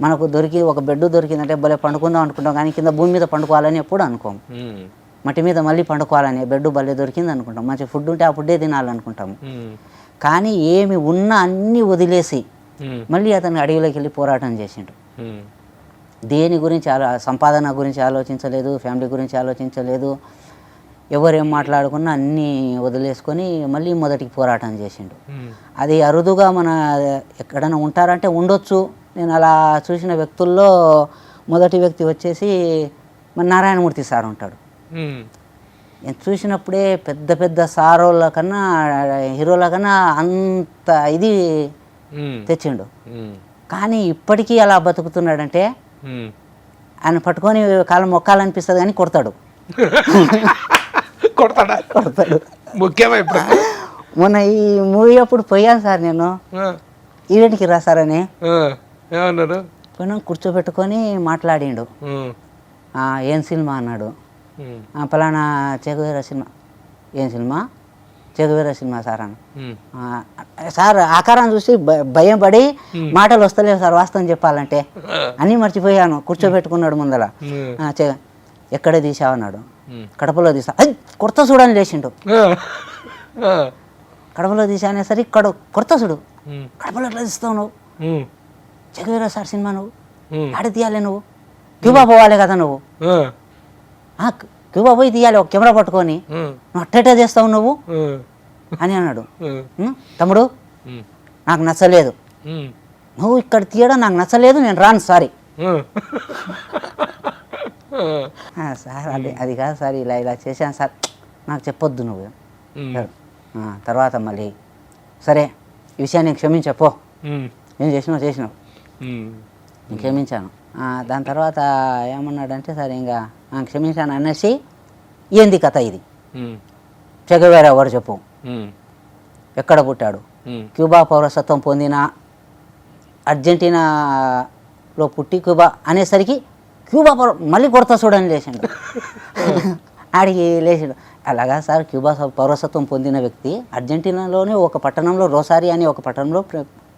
మనకు ఒక బెడ్ దొరికిందంటే భలే పండుకుందాం అనుకుంటాం, కానీ కింద భూమి మీద పండుకోవాలని ఎప్పుడు అనుకోము. మట్టి మీద మళ్ళీ పండుకోవాలని, బెడ్ భలే దొరికింది అనుకుంటాం, మంచి ఫుడ్ ఉంటే ఆ ఫుడ్డే తినాలనుకుంటాము. కానీ ఏమి ఉన్నా అన్నీ వదిలేసి మళ్ళీ అతను అడవిలోకి వెళ్ళి పోరాటం చేసిండు. దేని గురించి సంపాదన గురించి ఆలోచించలేదు, ఫ్యామిలీ గురించి ఆలోచించలేదు, ఎవరేం మాట్లాడుకున్నా అన్నీ వదిలేసుకొని మళ్ళీ మొదటికి పోరాటం చేసిండు. అది అరుదుగా మన ఎక్కడైనా ఉంటారంటే ఉండొచ్చు. నేను అలా చూసిన వ్యక్తుల్లో మొదటి వ్యక్తి వచ్చేసి మన నారాయణమూర్తి సార్ ఉంటాడు. నేను చూసినప్పుడే పెద్ద పెద్ద సారోళ్ళ కన్నా హీరోల కన్నా అంత ఇది తెచ్చిండు. కానీ ఇప్పటికీ అలా బతుకుతున్నాడంటే ఆయన పట్టుకొని కాలం మొక్కాలనిపిస్తుంది కానీ కొడతాడు. మొన్న ఈ మూవీ అప్పుడు పోయాను సార్, నేను ఈవెంట్కి రాసారని పోయినా కూర్చోబెట్టుకొని మాట్లాడిండు. ఏం సినిమా అన్నాడు. పలానా చెగువేరా సినిమా. ఏం సినిమా? చెగువేరా సినిమా సార్ అన్న. సార్ ఆకారం చూసి భయం పడి మాటలు వస్తలేవు సార్ వాస్తవం చెప్పాలంటే, అన్నీ మర్చిపోయాను. కూర్చోబెట్టుకున్నాడు ముందర. ఎక్కడ తీసావన్నాడు. కడపలో తీసా. కొత్త చూడని లేచిండు. కడపలో తీసానే సరే కొత్త చూడు, కడపలో ఎట్లా తీస్తావు నువ్వు? చెగువేరా సార్ సినిమా నువ్వు ఆడ తీయాలి, నువ్వు క్యూబా పోవాలి కదా, నువ్వు క్యూబా పోయి తీయాలి ఒక కెమెరా పట్టుకొని, నువ్వు అట్టేటా చేస్తావు నువ్వు అని అన్నాడు. తమ్ముడు నాకు నచ్చలేదు, నువ్వు ఇక్కడ తీయడం నాకు నచ్చలేదు, నేను రాను సారీ. సార్ అది కాదు సార్, ఇలా చేశాను సార్, నాకు చెప్పొద్దు నువ్వు. తర్వాత మళ్ళీ సరే ఈ విషయాన్ని నేను క్షమించపో, ఏం చేసినావు నేను క్షమించాను. దాని తర్వాత ఏమన్నాడంటే సరే ఇంకా క్షమించాను అనేసి ఏంది కథ ఇది, చెగవేరా ఎవరు చెప్పు, ఎక్కడ పుట్టాడు, క్యూబా పౌరసత్వం పొందిన అర్జెంటీనాలో పుట్టి క్యూబా అనేసరికి క్యూబా మళ్ళీ కొడతా చూడని లేచిండు. ఆడికి లేచిండు. అలాగా సార్, క్యూబా పౌరసత్వం పొందిన వ్యక్తి అర్జెంటీనాలోనే ఒక పట్టణంలో రోసారి అని ఒక పట్టణంలో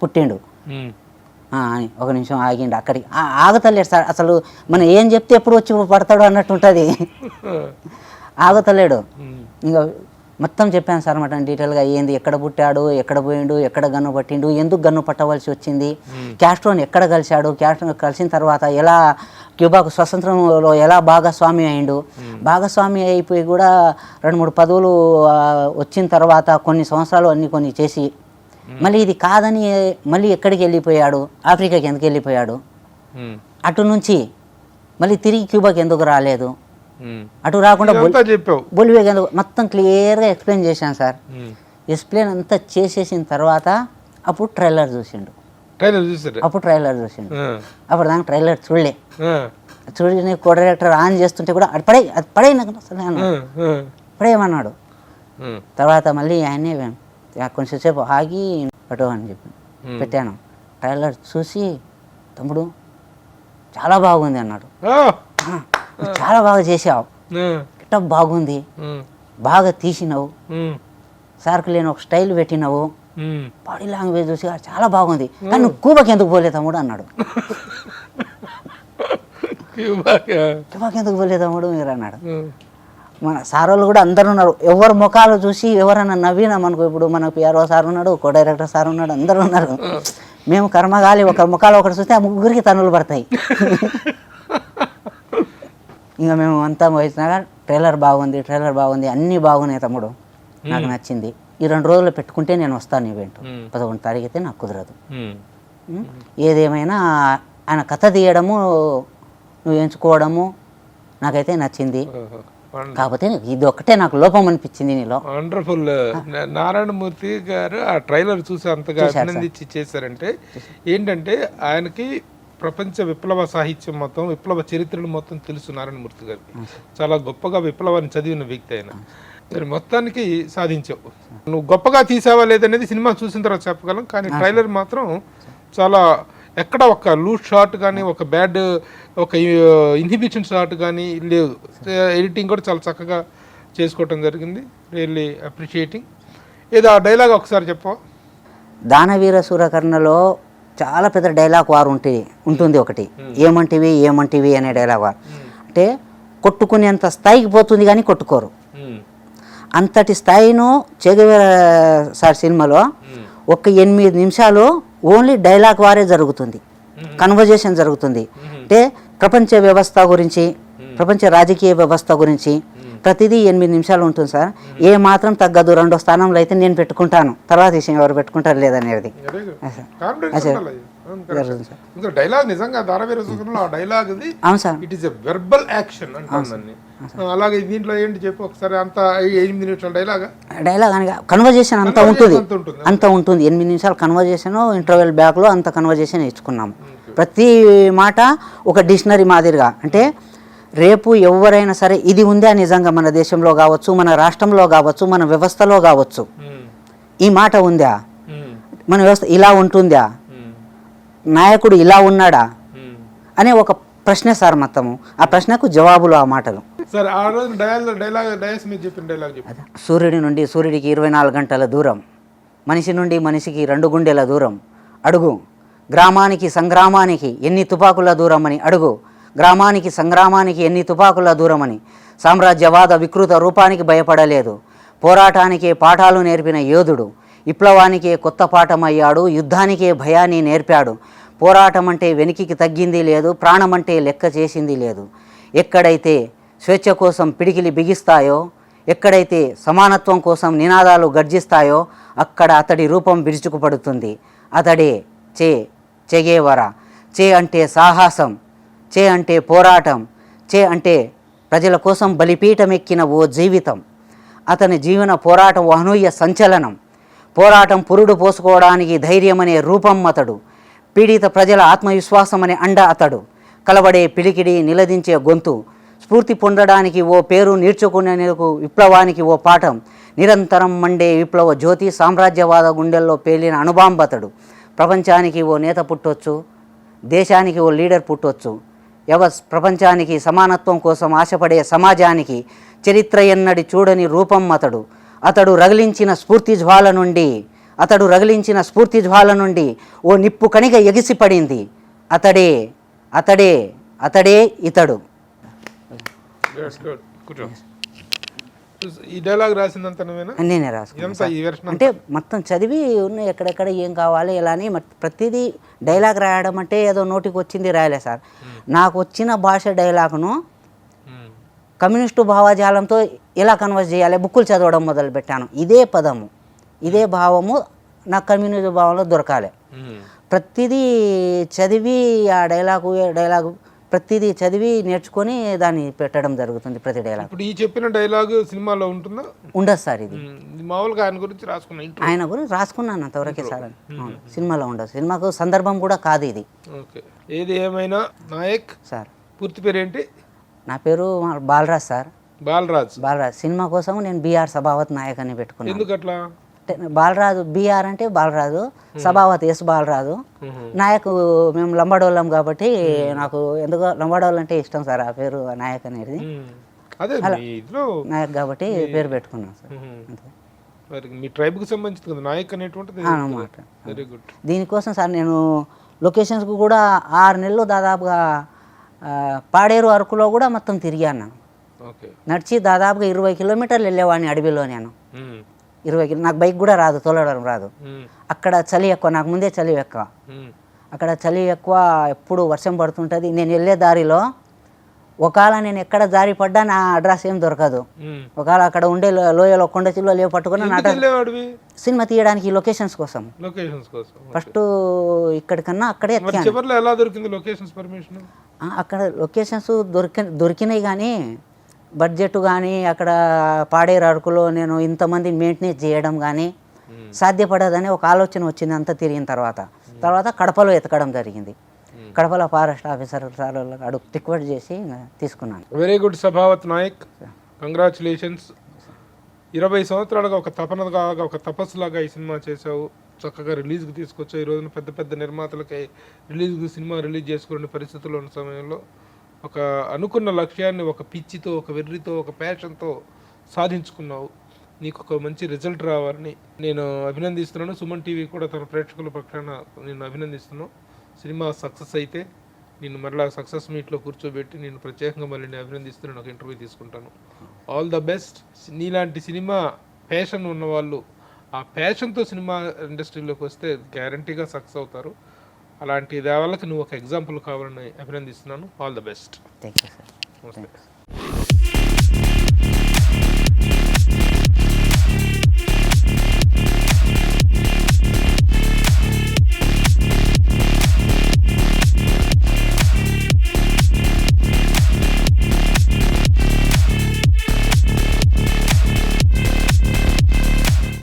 పుట్టిండు అని ఒక నిమిషం ఆగిండు. అక్కడికి ఆగుతలేడు సార్, అసలు మనం ఏం చెప్తే ఎప్పుడు వచ్చి పడతాడు అన్నట్టు ఉంటుంది. ఆగుతలేడు. ఇంకా మొత్తం చెప్పాను సార్ అన్నమాట డీటెయిల్గా, ఏంది ఎక్కడ పుట్టాడు, ఎక్కడ పోయిండు, ఎక్కడ గన్ను పట్టిండు, ఎందుకు గన్ను పట్టవలసి వచ్చింది, క్యాస్ట్రోని ఎక్కడ కలిశాడు, క్యాస్ట్రో కలిసిన తర్వాత ఎలా క్యూబాకు స్వతంత్రంలో ఎలా భాగస్వామి అయిండు, భాగస్వామి అయిపోయి కూడా 2-3 పదవులు వచ్చిన తర్వాత కొన్ని సంవత్సరాలు కొన్ని చేసి మళ్ళీ ఇది కాదని మళ్ళీ ఎక్కడికి వెళ్ళిపోయాడు, ఆఫ్రికాకి ఎందుకు వెళ్ళిపోయాడు, అటు నుంచి మళ్ళీ తిరిగి క్యూబాకి ఎందుకు రాలేదు, అటు రాకుండా బొలివియా ఎందుకు, మొత్తం క్లియర్గా ఎక్స్ప్లెయిన్ చేశాను సార్. ఎక్స్ప్లెయిన్ అంతా చేసేసిన తర్వాత అప్పుడు ట్రైలర్ చూసిండు. అప్పుడు దాకా ట్రైలర్ చూడలే. చూడి కో డైరెక్టర్ ఆన్ చేస్తుంటే కూడా అది పడే నాకు పడేయమన్నాడు. తర్వాత మళ్ళీ ఆయనే కొంచెం సేపు ఆగి పట్టు అని చెప్పి పెట్టాను. ట్రైలర్ చూసి తమ్ముడు చాలా బాగుంది అన్నాడు. చాలా బాగా చేసావు, గెటప్ బాగుంది, బాగా తీసినావు, సార్కు లేని ఒక స్టైల్ పెట్టినావు, బాడీ లాంగ్వేజ్ చూసి చాలా బాగుంది, కానీ నువ్వు క్యూబాకి ఎందుకు పోలే తమ్ముడు అన్నాడు. క్యూబాకి ఎందుకు పోలే తమ్ముడు మీరు అన్నాడు. మన సార్ వాళ్ళు కూడా అందరు ఉన్నారు. ఎవరు ముఖాలు చూసి ఎవరైనా నవ్వినామనుకో, ఇప్పుడు మన పిఆర్ఓ సార్ ఉన్నాడు, కో డైరెక్టర్ సార్ ఉన్నాడు, అందరూ ఉన్నారు. మేము కర్మగాలి ఒకరి ముఖాలు ఒకటి చూస్తే ఆ ముగ్గురికి తన్నులు పడతాయి. ఇంకా మేము అంతా వచ్చినాక ట్రైలర్ బాగుంది అన్నీ బాగున్నాయి తమ్ముడు, నాకు నచ్చింది, ఈ 2 రోజులు పెట్టుకుంటే నేను వస్తాను ఈవెంట్, 11 తారీఖు అయితే నాకు కుదరదు, ఏదేమైనా ఆయన కథ తీయడము నువ్వు ఎంచుకోవడము నాకైతే నచ్చింది, కాకపోతే ఇది ఒక్కటే నాకు లోపం అనిపించింది నీలో. వండర్ఫుల్. నారాయణమూర్తి గారు ఆ ట్రైలర్ చూసి అంతగా అభినందించి చేశారంటే ఏంటంటే ఆయనకి ప్రపంచ విప్లవ సాహిత్యం మొత్తం, విప్లవ చరిత్రలు మొత్తం తెలుసు నారాయణమూర్తి గారికి. చాలా గొప్పగా విప్లవాన్ని చదివిన వ్యక్తి ఆయన. మరి మొత్తానికి సాధించావు. నువ్వు గొప్పగా తీసావా లేదనేది సినిమా చూసిన తర్వాత చెప్పగలం, కానీ ట్రైలర్ మాత్రం చాలా ఎక్కడ ఒక లూజ్ షాట్ కానీ ఒక బ్యాడ్ ఒక ఇన్హిబిషన్ షాట్ కానీ లేదు. ఎడిటింగ్ కూడా చాలా చక్కగా చేసుకోవటం జరిగింది. Really appreciating. ఏదో ఆ డైలాగ్ ఒకసారి చెప్పవా? దానవీర సూరకర్ణలో చాలా పెద్ద డైలాగ్ వార్ ఉంటుంది ఒకటి, ఏమంటివి అనే డైలాగ్ వార్. అంటే కొట్టుకునేంత స్థాయికి పోతుంది కానీ కొట్టుకోరు. అంతటి స్థాయిను చెగవేర సార్ సినిమాలో ఒక 8 నిమిషాలు ఓన్లీ డైలాగ్ వారే జరుగుతుంది, కన్వర్జేషన్ జరుగుతుంది. అంటే ప్రపంచ వ్యవస్థ గురించి, ప్రపంచ రాజకీయ వ్యవస్థ గురించి ప్రతిదీ 8 నిమిషాలు ఉంటుంది సార్. ఏ మాత్రం తగ్గదు. 2వ స్థానంలో అయితే నేను పెట్టుకుంటాను, తర్వాత విషయం ఎవరు పెట్టుకుంటారు లేదనేది. డైలాగ్ నిజంగా దానవీర సూరకర్ణలో ఆ డైలాగ్ ఇది. అవును sir, it is a verbal action అంటుందండి. అలాగే దీంట్లో ఏంటి చెప్పు ఒకసారి. అంత 8 నిమిషాల డైలాగ్ అని కన్వర్జేషన్ అంతా ఉంటుంది. 8 నిమిషాల కన్వర్జేషన్, ఇంటర్వెల్ బ్యాక్లో అంత కన్వర్జేషన్ ఇచ్చుకున్నాము. ప్రతి మాట ఒక డిక్షనరీ మాదిరిగా. అంటే రేపు ఎవరైనా సరే ఇది ఉందా నిజంగా మన దేశంలో కావచ్చు, మన రాష్ట్రంలో కావచ్చు, మన వ్యవస్థలో కావచ్చు, ఈ మాట ఉందా, మన వ్యవస్థ ఇలా ఉంటుందా, నాయకుడు ఇలా ఉన్నాడా అనే ఒక ప్రశ్న సార్ మొత్తము. ఆ ప్రశ్నకు జవాబులు ఆ మాటలు. సూర్యుడికి 24 గంటల దూరం, మనిషి నుండి మనిషికి 2 గుండెల దూరం, అడుగు గ్రామానికి సంగ్రామానికి ఎన్ని తుపాకుల దూరమని, అడుగు గ్రామానికి సంగ్రామానికి ఎన్ని తుపాకుల దూరమని. సామ్రాజ్యవాద వికృత రూపానికి భయపడలేదు, పోరాటానికే పాఠాలు నేర్పిన యోధుడు, విప్లవానికే కొత్త పాఠమయ్యాడు, యుద్ధానికే భయాన్ని నేర్పాడు. పోరాటం అంటే వెనికికి తగ్గింది లేదు, ప్రాణం అంటే లెక్క చేసింది లేదు. ఎక్కడైతే స్వేచ్ఛ కోసం పిడికిలి బిగిస్తాయో, ఎక్కడైతే సమానత్వం కోసం నినాదాలు గర్జిస్తాయో అక్కడ అతడి రూపం విరుచుకుపడుతుంది. అతడే చెగేవర. అంటే సాహసం, అంటే పోరాటం, అంటే ప్రజల కోసం బలిపీఠమెక్కిన ఓ జీవితం. అతని జీవన పోరాటం అనూహ్య సంచలనం. పోరాటం పురుడు పోసుకోవడానికి ధైర్యం అనే రూపం అతడు, పీడిత ప్రజల ఆత్మవిశ్వాసం అనే అండ అతడు, కలబడే పిలికిడి నిలదించే గొంతు, స్ఫూర్తి పొందడానికి ఓ పేరు, నేర్చుకునేందుకు విప్లవానికి ఓ పాఠం, నిరంతరం మండే విప్లవ జ్యోతి, సామ్రాజ్యవాద గుండెల్లో పేలిన అణుబాంబతడు. ప్రపంచానికి ఓ నేత పుట్టొచ్చు, దేశానికి ఓ లీడర్ పుట్టొచ్చు, ప్రపంచానికి సమానత్వం కోసం ఆశపడే సమాజానికి చరిత్ర ఎన్నడి చూడని రూపం అతడు. అతడు రగిలించిన స్ఫూర్తి జ్వాల నుండి ఓ నిప్పు కణిక ఎగిసిపడింది. అతడే ఇతడు. ఈ డైలాగ్ రాసిందంత నువ్వేనా? నేనే రాసుకున్నాను. అంటే మొత్తం చదివి ఉన్న ఎక్కడెక్కడ ఏం కావాలి ఎలా అని ప్రతిదీ డైలాగ్ రాయడం అంటే ఏదో నోటికి వచ్చింది రాయలే సార్. నాకు వచ్చిన భాష డైలాగ్ను కమ్యూనిస్టు భావజాలంతో ఎలా కన్వర్స్ చేయాలి బుక్కులు చదవడం మొదలుపెట్టాను. ఇదే పదము, ఇదే భావము నాకు కమ్యూనిస్ట్ భావంలో దొరకాలి. ప్రతిదీ చదివి ఆ డైలాగు ప్రతిదీ చదివి నేర్చుకొని దాన్ని పెట్టడం జరుగుతుంది. ప్రతి డైలాగ్ ఇప్పుడు ఈ చెప్పిన డైలాగ్ సినిమాలో ఉంటుందా? ఉండదు సార్. ఇది మామూలుగా ఆయన గురించి రాసుకున్నాను అంతవరకే సార్. సినిమాలో ఉండదు. సినిమాకు సందర్భం కూడా కాదు ఇది. ఓకే. ఏది ఏమైనా నాయక్ సార్. పూర్తి పేరు ఏంటి? నా పేరు బాలరాజ్ సార్. బాలరాజ్. సినిమా కోసం నేను బిఆర్ సభావత్ నాయక్ అని పెట్టుకున్నాను. ఎందుకు అట్లా? బాలరాజు బిఆర్ అంటే బాలరాజు, సభావత్ ఎస్ బాలరాజు, నాయక్ మేము లంబాడోళ్ళం కాబట్టి నాకు ఎందుకో లంబాడోళ్ళు అంటే ఇష్టం సార్. ఆ పేరు నాయక్ అనేది నాయక్ కాబట్టి పేరు పెట్టుకున్నాను సార్. మీ ట్రైబ్కి సంబంధించి కదా నాయక్ అనేటువంటిది అన్నమాట. Very good. దీనికోసం సార్ నేను లొకేషన్స్కి కూడా 6 నెలలు దాదాపుగా పాడేరు అరకులో కూడా మొత్తం తిరిగాను. నడిచి దాదాపుగా 20 కిలోమీటర్లు వెళ్ళేవాడిని అడవిలో. నేను 20 నాకు బైక్ కూడా రాదు, తోలడం రాదు. అక్కడ చలి ఎక్కువ, నాకు ముందే చలి ఎక్కువ. అక్కడ చలి ఎక్కువ, ఎప్పుడు వర్షం పడుతుంటుంది. నేను వెళ్ళే దారిలో ఒకవేళ నేను ఎక్కడ జారి పడ్డా నా అడ్రస్ ఏం దొరకదు. ఒకవేళ అక్కడ ఉండే లోయలో కొండ చిల్లో లేవు పట్టుకుని సినిమా తీయడానికి లొకేషన్స్ కోసం ఫస్ట్ ఇక్కడికన్నా అక్కడే అక్కడ లొకేషన్స్ దొరికినాయి. కానీ బడ్జెట్ కానీ అక్కడ పాడేరు అరకులో నేను ఇంతమంది మెయింటెనెన్స్ చేయడం కానీ సాధ్యపడదని ఒక ఆలోచన వచ్చింది. అంతా తిరిగిన తర్వాత కడపలో ఎతకడం జరిగింది. కడపలో ఫారెస్ట్ ఆఫీసర్ సార్ అడుగు రిక్వెస్ట్ చేసి తీసుకున్నాను. Very good Sabhavath Naik, congratulations. 20 సంవత్సరాలుగా ఒక తపనగా ఒక తపస్సులాగా ఈ సినిమా చేసావు. చక్కగా రిలీజ్కి తీసుకొచ్చావు. ఈ రోజున పెద్ద పెద్ద నిర్మాతలకి సినిమా రిలీజ్ చేసుకునే పరిస్థితుల్లో ఉన్న సమయంలో ఒక అనుకున్న లక్ష్యాన్ని ఒక పిచ్చితో, ఒక వెర్రితో, ఒక ప్యాషన్తో సాధించుకున్నావు. నీకు ఒక మంచి రిజల్ట్ రావాలని నేను అభినందిస్తున్నాను. సుమన్ టీవీ కూడా తన ప్రేక్షకుల పక్షాన నేను అభినందిస్తున్నాను. సినిమా సక్సెస్ అయితే నేను మరలా సక్సెస్ మీట్లో కూర్చోబెట్టి నేను ప్రత్యేకంగా మళ్ళీ నేను అభినందిస్తున్నాను. ఒక ఇంటర్వ్యూ తీసుకుంటాను. All the best. నీలాంటి సినిమా ప్యాషన్ ఉన్నవాళ్ళు ఆ ప్యాషన్తో సినిమా ఇండస్ట్రీలోకి వస్తే గ్యారంటీగా సక్సెస్ అవుతారు. అలాంటి వాళ్ళకి నువ్వు ఒక ఎగ్జాంపుల్ కావాలని అభినందిస్తున్నాను. All the best. Thank you sir.